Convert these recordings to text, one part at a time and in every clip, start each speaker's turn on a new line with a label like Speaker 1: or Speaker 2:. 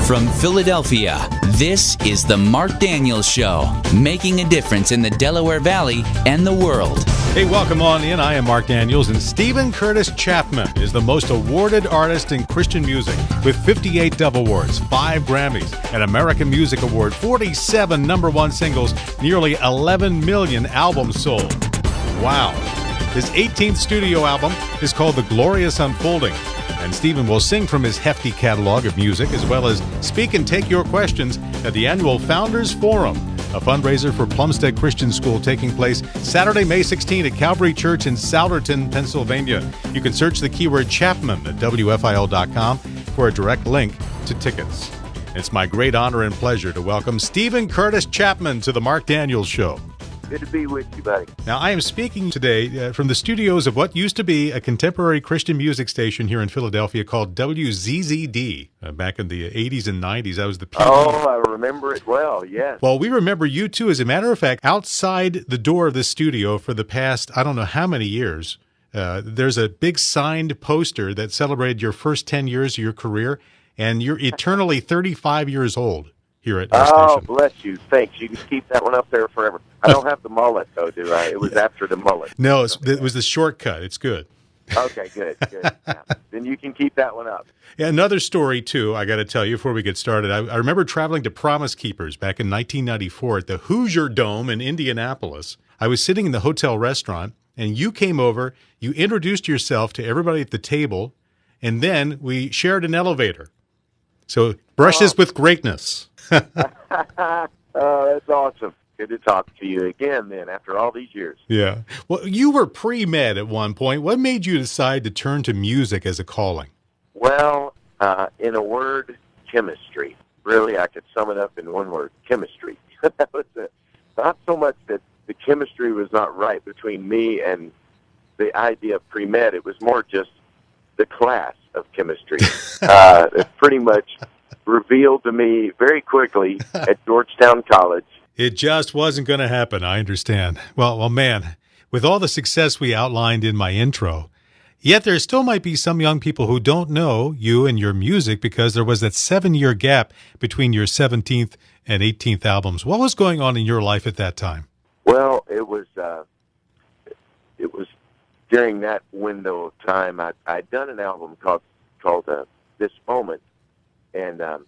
Speaker 1: From Philadelphia, this is The Mark Daniels Show, making a difference in the Delaware Valley and the world.
Speaker 2: Hey, welcome on in. I am Mark Daniels, and Stephen Curtis Chapman is the most awarded artist in Christian music with 58 Dove Awards, 5 Grammys, an American Music Award, 47 number one singles, nearly 11 million albums sold. Wow. His 18th studio album is called The Glorious Unfolding. And Stephen will sing from his hefty catalog of music, as well as speak and take your questions at the annual Founders Forum, a fundraiser for Plumstead Christian School taking place Saturday, May 16 at Calvary Church in Souderton, Pennsylvania. You can search the keyword Chapman at WFIL.com for a direct link to tickets. It's my great honor and pleasure to welcome Stephen Curtis Chapman to the Mark Daniels Show.
Speaker 3: Good to be with you, buddy.
Speaker 2: Now, I am speaking today from the studios of what used to be a contemporary Christian music station here in Philadelphia called WZZD. Back in the 80s and 90s, I was the PD.
Speaker 3: Oh, I remember it well, yes.
Speaker 2: Well, we remember you, too. As a matter of fact, outside the door of this studio for the past, I don't know how many years, there's a big signed poster that celebrated your first 10 years of your career, and you're eternally 35 years old here at our station.
Speaker 3: Oh, bless you. Thanks. You can keep that one up there forever. I don't have the mullet, though, do I? It was after the mullet.
Speaker 2: No, it was the shortcut. It's good.
Speaker 3: Okay, good. Yeah. Then you can keep that one up.
Speaker 2: Yeah, another story, too, I got to tell you before we get started. I remember traveling to Promise Keepers back in 1994 at the Hoosier Dome in Indianapolis. I was sitting in the hotel restaurant, and you came over, you introduced yourself to everybody at the table, and then we shared an elevator. So, brushes with greatness.
Speaker 3: Oh, that's awesome. Good to talk to you again, then, after all these years.
Speaker 2: Yeah. Well, you were pre-med at one point. What made you decide to turn to music as a calling?
Speaker 3: Well, in a word, chemistry. Really, I could sum it up in one word, chemistry. That was it. Not so much that the chemistry was not right between me and the idea of pre-med. It was more just the class of chemistry. It pretty much revealed to me very quickly at Georgetown College.
Speaker 2: It just wasn't going to happen, I understand. Well, man, with all the success we outlined in my intro, yet there still might be some young people who don't know you and your music because there was that 7-year gap between your 17th and 18th albums. What was going on in your life at that time?
Speaker 3: Well, it was during that window of time. I'd done an album called This Moment, and I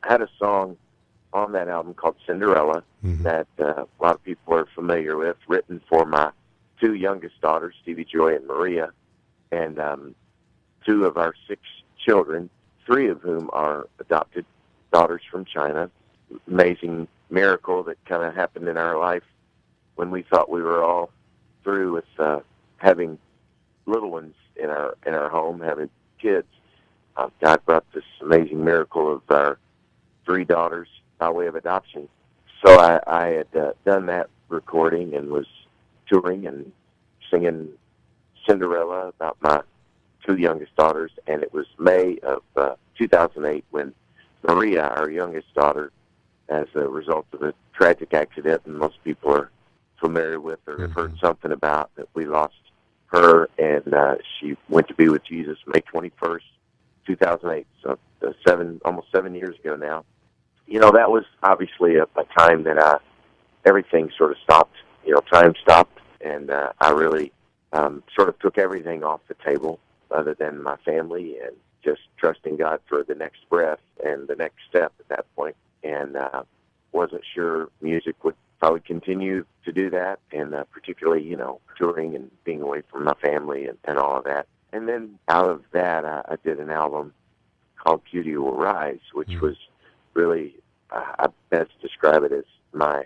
Speaker 3: had a song on that album called Cinderella that a lot of people are familiar with, written for my 2 youngest daughters, Stevie Joy and Maria, and 2 of our 6 children, 3 of whom are adopted daughters from China. Amazing miracle that kind of happened in our life when we thought we were all through with having little ones in our home, having kids. God brought this amazing miracle of our 3 daughters by way of adoption. So I had done that recording and was touring and singing Cinderella about my 2 youngest daughters, and it was May of 2008 when Maria, our youngest daughter, as a result of a tragic accident, and most people are familiar with or have heard something about, that we lost her, and she went to be with Jesus May 21st, 2008, so almost 7 years ago now. You know, that was obviously a time that everything sort of stopped. You know, time stopped, and I really sort of took everything off the table other than my family and just trusting God for the next breath and the next step at that point. And wasn't sure music would probably continue to do that, and particularly, you know, touring and being away from my family and all of that. And then out of that, I did an album called Beauty Will Rise, which was really, I best describe it as my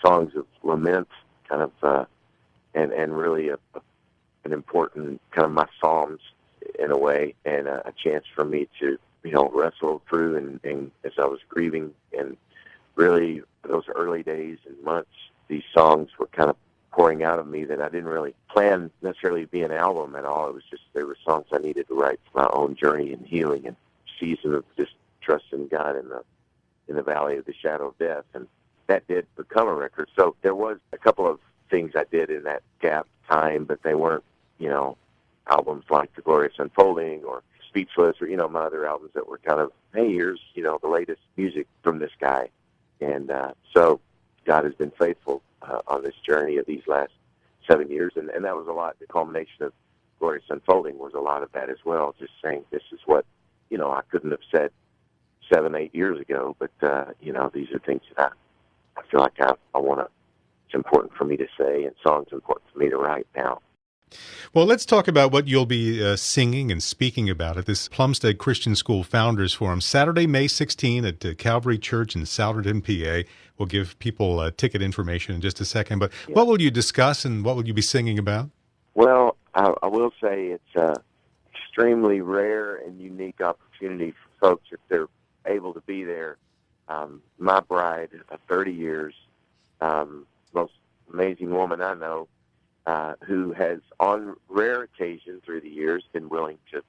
Speaker 3: songs of lament, kind of, and really an important kind of my psalms in a way, and a chance for me to, you know, wrestle through and as I was grieving. And really, those early days and months, these songs were kind of pouring out of me that I didn't really plan necessarily to be an album at all. It was just, they were songs I needed to write for my own journey and healing and season of just trusting God in the valley of the shadow of death. And that did become a record. So there was a couple of things I did in that gap time, but they weren't, you know, albums like The Glorious Unfolding or Speechless, or, my other albums that were kind of, hey, here's, the latest music from this guy. And so God has been faithful on this journey of these last 7 years. And that was a lot. The culmination of Glorious Unfolding was a lot of that as well, just saying this is what, I couldn't have said 7, 8 years ago. But, these are things that I feel like I want to, it's important for me to say, and songs important for me to write now.
Speaker 2: Well, let's talk about what you'll be singing and speaking about at this Plumstead Christian School Founders Forum, Saturday, May 16 at Calvary Church in Souderton, PA. We'll give people ticket information in just a second. But What will you discuss and what will you be singing about?
Speaker 3: Well, I will say it's an extremely rare and unique opportunity for folks if they're able to be there. My bride of 30 years, most amazing woman I know, who has, on rare occasion through the years, been willing to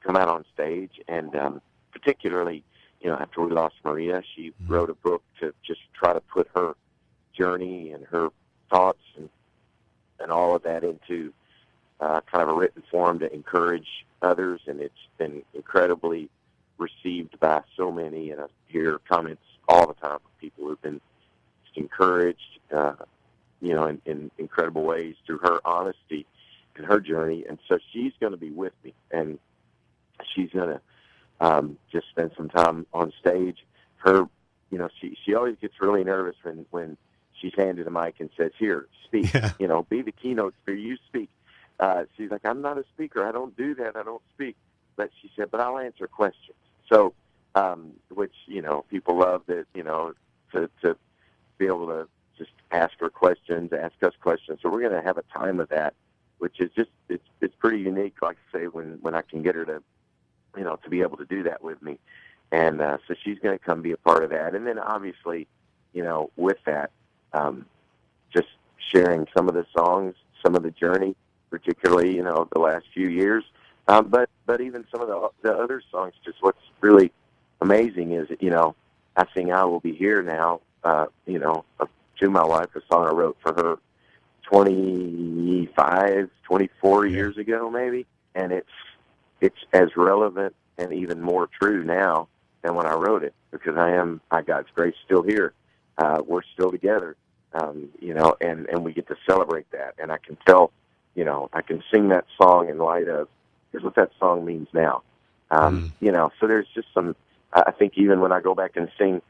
Speaker 3: come out on stage. And particularly, after we lost Maria, she wrote a book to just try to put her journey and her thoughts and all of that into kind of a written form to encourage others. And it's been incredibly received by so many. And I hear comments all the time from people who've been just encouraged, in incredible ways through her honesty and her journey. And so she's going to be with me, and she's going to just spend some time on stage. Her, she always gets really nervous when she's handed a mic and says, "Here, speak, be the keynote speaker, you speak." She's like, "I'm not a speaker. I don't do that. I don't speak." But she said, "But I'll answer questions." So, which, people love that, to be able to just ask her questions, ask us questions. So we're going to have a time of that, which is just, it's pretty unique, like I say, when I can get her to, to be able to do that with me. And so she's going to come be a part of that. And then obviously, with that, just sharing some of the songs, some of the journey, particularly, the last few years. But even some of the other songs, just what's really amazing is, I sing I Will Be Here now, to my wife, a song I wrote for her 24 years ago, maybe. And it's as relevant and even more true now than when I wrote it, because by God's grace, still here. We're still together, and we get to celebrate that. And I can tell, I can sing that song in light of, here's what that song means now. So there's just some, I think even when I go back and sing,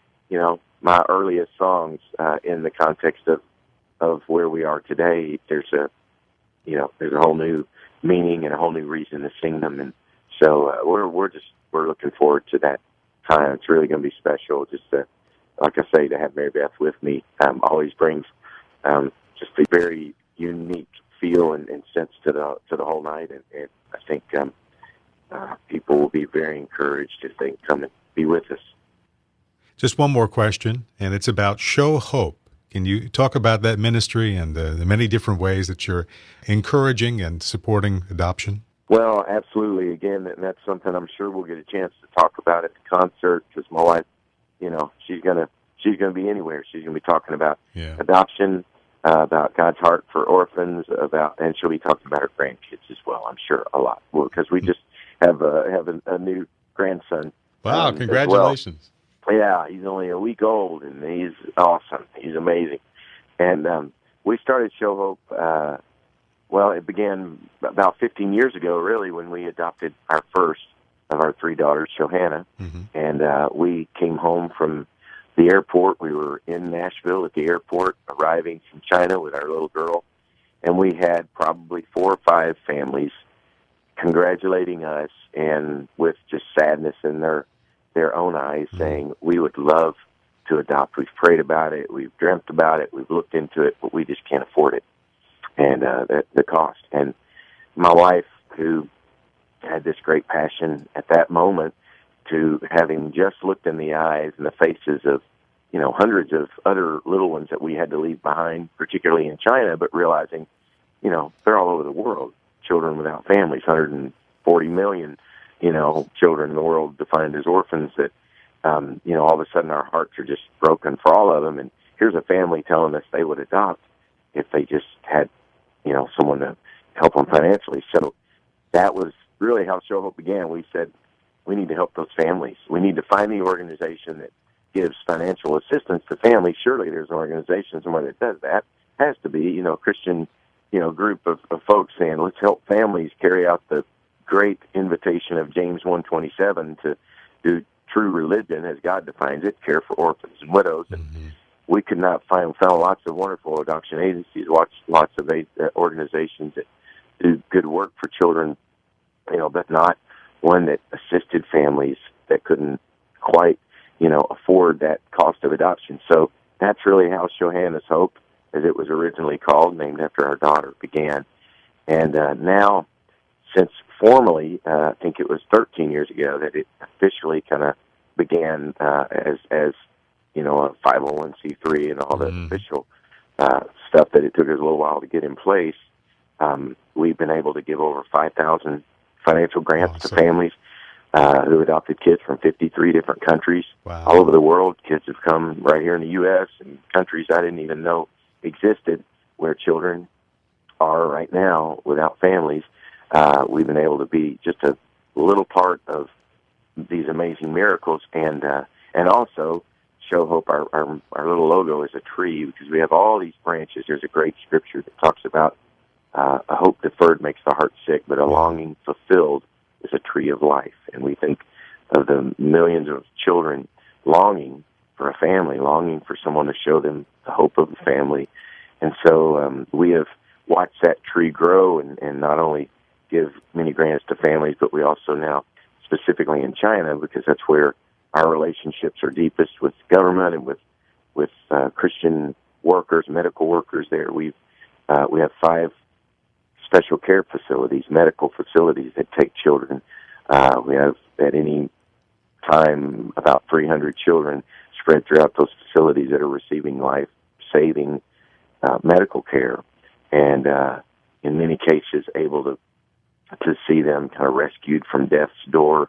Speaker 3: my earliest songs, in the context of where we are today, there's a whole new meaning and a whole new reason to sing them. And so, we're looking forward to that time. It's really going to be special. Just to, like I say, to have Mary Beth with me, always brings, just a very unique feel and sense to the whole night. And I think, people will be very encouraged if they can come and be with us.
Speaker 2: Just one more question, and it's about Show Hope. Can you talk about that ministry and the many different ways that you're encouraging and supporting adoption?
Speaker 3: Well, absolutely. Again, and that's something I'm sure we'll get a chance to talk about at the concert, because my wife, she's gonna be anywhere. She's gonna be talking about adoption, about God's heart for orphans, and she'll be talking about her grandkids as well. I'm sure a lot, because we just have a new grandson.
Speaker 2: Wow! Congratulations.
Speaker 3: Yeah, he's only a week old, and he's awesome. He's amazing. And we started Show Hope, it began about 15 years ago, really, when we adopted our first of our 3 daughters, Johanna. Mm-hmm. And we came home from the airport. We were in Nashville at the airport, arriving from China with our little girl. And we had probably 4 or 5 families congratulating us, and with just sadness in their own eyes, saying, "We would love to adopt. We've prayed about it. We've dreamt about it. We've looked into it, but we just can't afford it." And the cost. And my wife, who had this great passion at that moment, to having just looked in the eyes and the faces of, hundreds of other little ones that we had to leave behind, particularly in China, but realizing, they're all over the world, children without families, 140 million children in the world defined as orphans, that, all of a sudden our hearts are just broken for all of them. And here's a family telling us they would adopt if they just had, someone to help them financially. So that was really how Show Hope began. We said, we need to help those families. We need to find the organization that gives financial assistance to families. Surely there's an organization somewhere that does that. Has to be, a Christian, group of folks saying, let's help families carry out the great invitation of James 1:27 to do true religion as God defines it, care for orphans and widows.
Speaker 2: Mm-hmm.
Speaker 3: And we could not found lots of wonderful adoption agencies, lots of organizations that do good work for children, but not one that assisted families that couldn't quite, afford that cost of adoption. So that's really how Shohana's Hope, as it was originally called, named after our daughter, began. And now, since formally, I think it was 13 years ago that it officially kind of began as a 501c3 and all the official stuff that it took us a little while to get in place. We've been able to give over 5,000 financial grants to families who adopted kids from 53 different countries all over the world. Kids have come right here in the U.S. and countries I didn't even know existed where children are right now without families. We've been able to be just a little part of these amazing miracles, and also Show Hope. Our little logo is a tree because we have all these branches. There's a great scripture that talks about a hope deferred makes the heart sick, but a longing fulfilled is a tree of life. And we think of the millions of children longing for a family, longing for someone to show them the hope of a family. And so we have watched that tree grow and not only give many grants to families, but we also now, specifically in China, because that's where our relationships are deepest with government and with Christian workers, medical workers there. We have 5 special care facilities, medical facilities that take children. We have at any time about 300 children spread throughout those facilities that are receiving life-saving medical care, and in many cases able to see them kind of rescued from death's door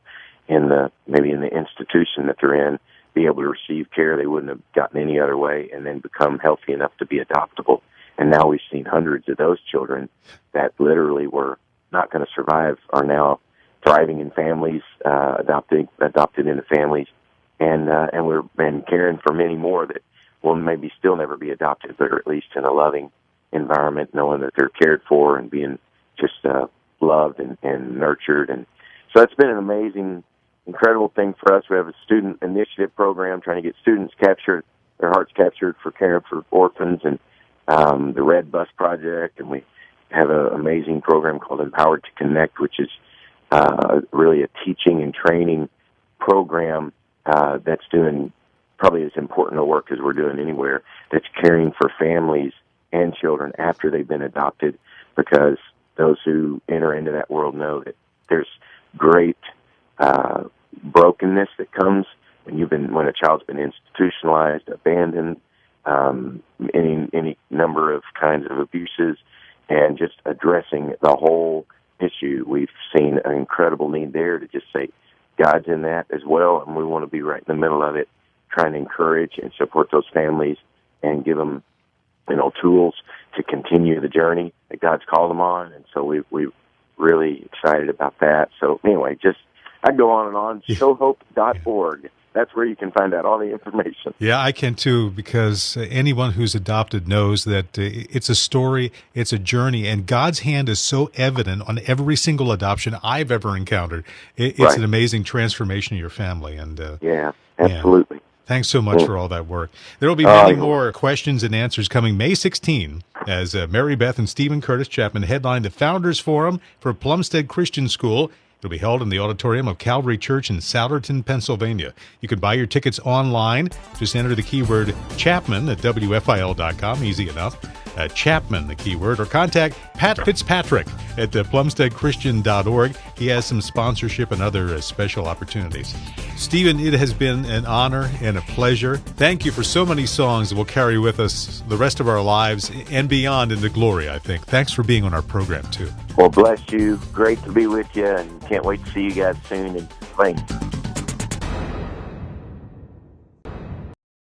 Speaker 3: maybe in the institution that they're in, be able to receive care they wouldn't have gotten any other way, and then become healthy enough to be adoptable. And now we've seen hundreds of those children that literally were not going to survive are now thriving in families, adopted into families, and we're been caring for many more that will maybe still never be adopted, but are at least in a loving environment, knowing that they're cared for and being just loved and nurtured. And so it's been an amazing, incredible thing for us. We have a student initiative program trying to get students captured, their hearts captured for caring for orphans, and the Red Bus Project, and we have an amazing program called Empowered to Connect, which is really a teaching and training program that's doing probably as important a work as we're doing anywhere, that's caring for families and children after they've been adopted, because those who enter into that world know that there's great brokenness that comes when a child's been institutionalized, abandoned, any number of kinds of abuses, and just addressing the whole issue. We've seen an incredible need there to just say God's in that as well, and we want to be right in the middle of it, trying to encourage and support those families and give them, tools to continue the journey that God's called them on. And so we're really excited about that. So anyway, I go on and on. Showhope.org. That's where you can find out all the information.
Speaker 2: Yeah, I can too, because anyone who's adopted knows that it's a story, it's a journey, and God's hand is so evident on every single adoption I've ever encountered. It's an amazing transformation of your family. And
Speaker 3: yeah, absolutely.
Speaker 2: Yeah. Thanks so much for all that work. There will be many more questions and answers coming May 16 as Mary Beth and Stephen Curtis Chapman headline the Founders Forum for Plumstead Christian School. It'll be held in the auditorium of Calvary Church in Souderton, Pennsylvania. You can buy your tickets online. Just enter the keyword Chapman at WFIL.com. Easy enough. Chapman, the keyword, or contact Pat Fitzpatrick at plumsteadchristian.org. He has some sponsorship and other special opportunities. Stephen, it has been an honor and a pleasure. Thank you for so many songs that will carry with us the rest of our lives and beyond into glory, I think. Thanks for being on our program, too.
Speaker 3: Well, bless you. Great to be with you, and can't wait to see you guys soon. And thanks.